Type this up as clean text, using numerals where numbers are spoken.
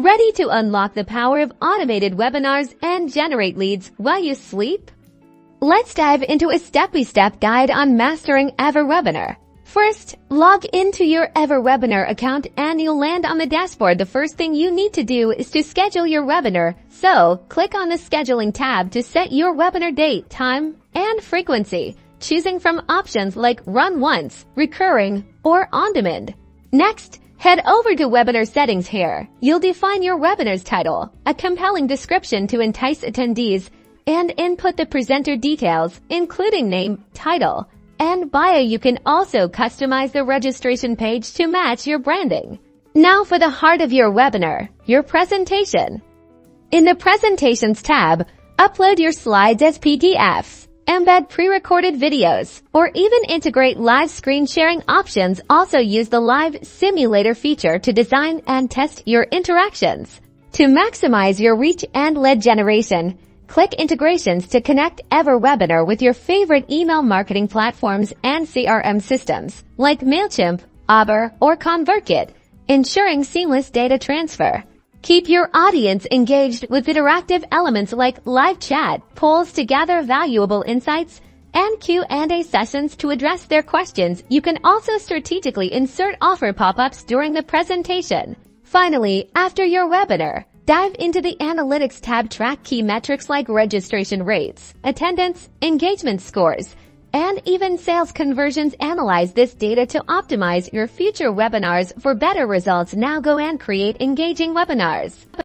Ready to unlock the power of automated webinars and generate leads while you sleep? Let's dive into a step-by-step guide on mastering EverWebinar. First, log into your EverWebinar account and you'll land on the dashboard. The first thing you need to do is to schedule your webinar. So, click on the Scheduling tab to set your webinar date, time, and frequency, choosing from options like Run Once, Recurring, or On Demand. Next, head over to Webinar Settings here. You'll define your webinar's title, a compelling description to entice attendees, and input the presenter details, including name, title, and bio. You can also customize the registration page to match your branding. Now for the heart of your webinar, your presentation. In the Presentations tab, upload your slides as PDFs, embed pre-recorded videos, or even integrate live screen sharing options. Also use the Live Simulator feature to design and test your interactions. To maximize your reach and lead generation, click Integrations to connect EverWebinar with your favorite email marketing platforms and CRM systems like MailChimp, Uber, or ConvertKit, ensuring seamless data transfer. Keep your audience engaged with interactive elements like live chat, polls to gather valuable insights, and Q&A sessions to address their questions. You can also strategically insert offer pop-ups during the presentation. Finally, after your webinar, dive into the Analytics tab. Track key metrics like registration rates, attendance, engagement scores, and even sales conversions. Analyze this data to optimize your future webinars for better results. Now go and create engaging webinars.